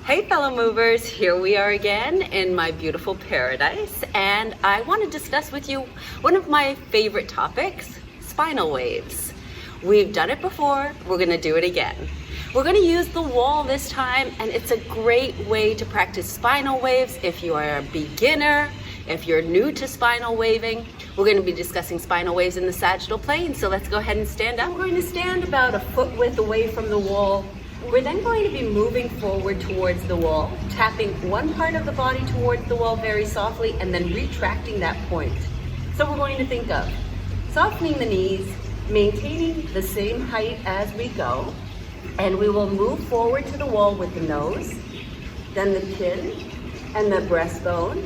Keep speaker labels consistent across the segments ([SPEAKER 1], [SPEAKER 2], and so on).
[SPEAKER 1] Hey fellow movers, here we are again in my beautiful paradise, and I want to discuss with you one of my favorite topics, spinal waves. We've done it before, we're going to do it again. We're going to use the wall this time, and it's a great way to practice spinal waves if you are a beginner, if you're new to spinal waving. We're going to be discussing spinal waves in the sagittal plane, so let's go ahead and stand up. We're going to stand about a foot width away from the wall. We're then going to be moving forward towards the wall, tapping one part of the body towards the wall very softly and then retracting that point. So we're going to think of softening the knees, maintaining the same height as we go, and we will move forward to the wall with the nose, then the chin and the breastbone,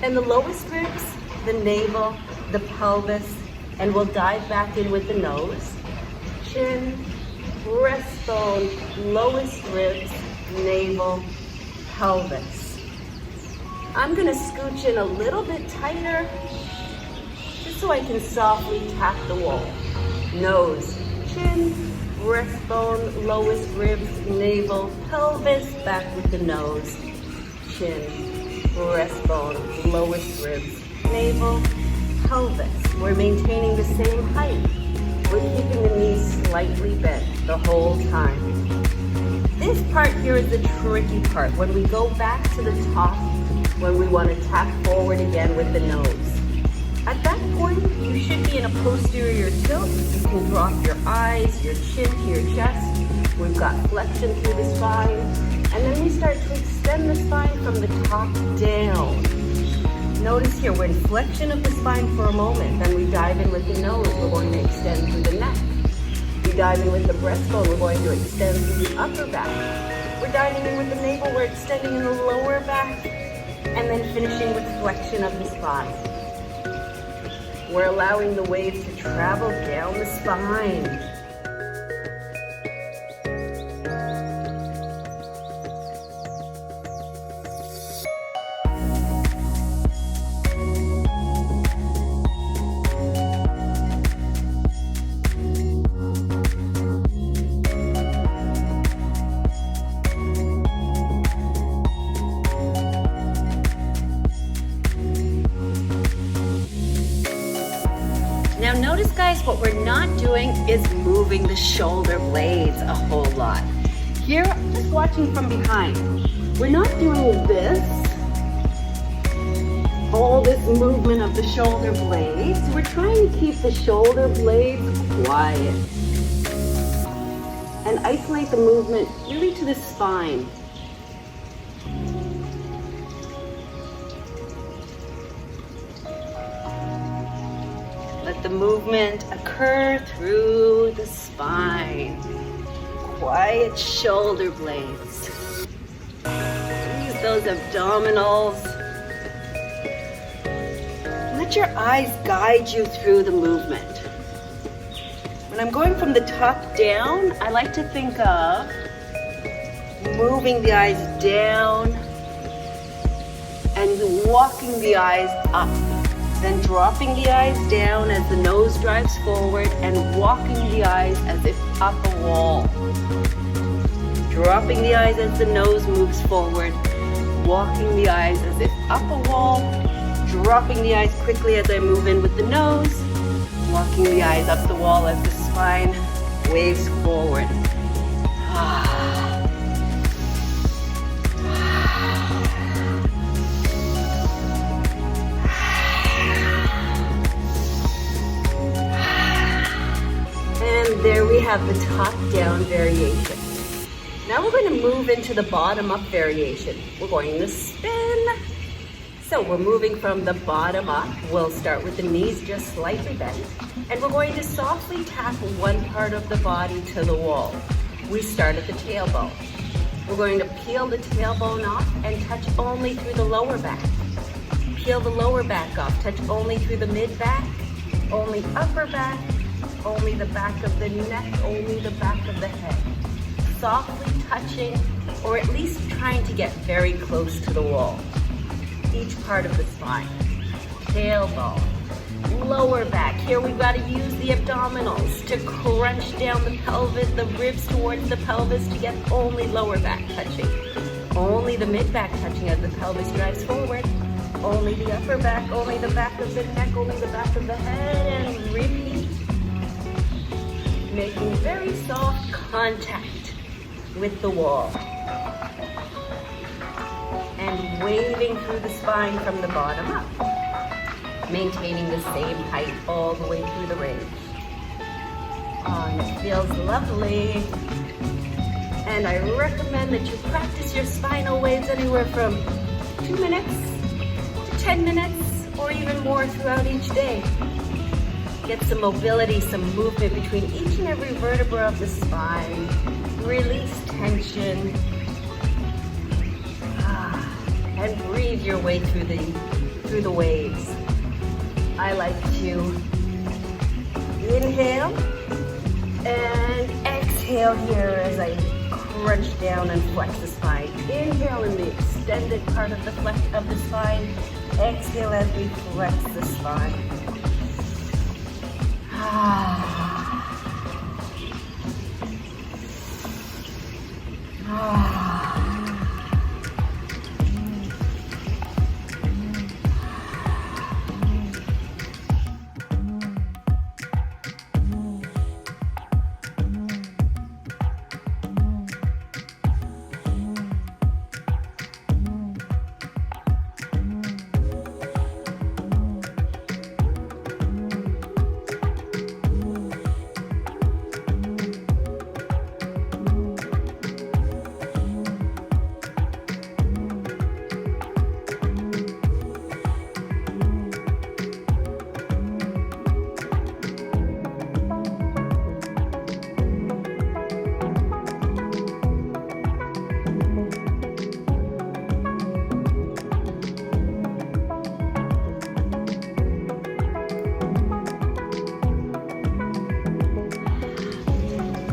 [SPEAKER 1] and the lowest ribs, the navel, the pelvis, and we'll dive back in with the nose, chin, breastbone, lowest ribs, navel, pelvis. I'm going to scooch in a little bit tighter just so I can softly tap the wall. Nose, chin, breastbone, lowest ribs, navel, pelvis, back with the nose, chin, breastbone, lowest ribs, navel, pelvis. We're maintaining the same height. We're keeping the knees slightly bent the whole time. This part here is the tricky part. When we go back to the top, when we want to tap forward again with the nose. At that point, you should be in a posterior tilt. You can drop your eyes, your chin to your chest. We've got flexion through the spine. And then we start to extend the spine from the top down. Notice here, we're in flexion of the spine for a moment, then we dive in with the nose, we're going to extend through the neck. We dive in with the breastbone, we're going to extend through the upper back. We're diving in with the navel, we're extending in the lower back, and then finishing with flexion of the spine. We're allowing the wave to travel down the spine. Now notice guys, what we're not doing is moving the shoulder blades a whole lot. Here, just watching from behind. We're not doing this, all this movement of the shoulder blades. We're trying to keep the shoulder blades quiet and isolate the movement really to the spine. Let the movement occur through the spine. Quiet shoulder blades. Use those abdominals. Let your eyes guide you through the movement. When I'm going from the top down, I like to think of moving the eyes down and walking the eyes up. Then dropping the eyes down as the nose drives forward and walking the eyes as if up a wall. Dropping the eyes as the nose moves forward, walking the eyes as if up a wall, dropping the eyes quickly as I move in with the nose, walking the eyes up the wall as the spine waves forward. There we have the top-down variation. Now we're going to move into the bottom-up variation. We're going to spin. So we're moving from the bottom up. We'll start with the knees just slightly bent. And we're going to softly tap one part of the body to the wall. We start at the tailbone. We're going to peel the tailbone off and touch only through the lower back. Peel the lower back off, touch only through the mid-back, only upper back, only the back of the neck, only the back of the head. Softly touching, or at least trying to get very close to the wall. Each part of the spine. Tailbone, lower back. Here we've got to use the abdominals to crunch down the pelvis, the ribs towards the pelvis to get only lower back touching. Only the mid-back touching as the pelvis drives forward. Only the upper back, only the back of the neck, only the back of the head, and repeat. Making very soft contact with the wall. And waving through the spine from the bottom up. Maintaining the same height all the way through the range. Oh, and it feels lovely. And I recommend that you practice your spinal waves anywhere from 2 minutes to 10 minutes or even more throughout each day. Get some mobility, some movement between each and every vertebra of the spine. Release tension. And breathe your way through the waves. I like to inhale and exhale here as I crunch down and flex the spine. Inhale in the extended part of the spine. Exhale as we flex the spine.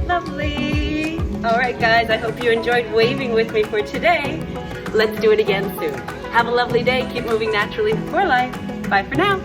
[SPEAKER 1] Lovely. All right, guys, I hope you enjoyed waving with me for today. Let's do it again soon. Have a lovely day. Keep moving naturally for life. Bye for now.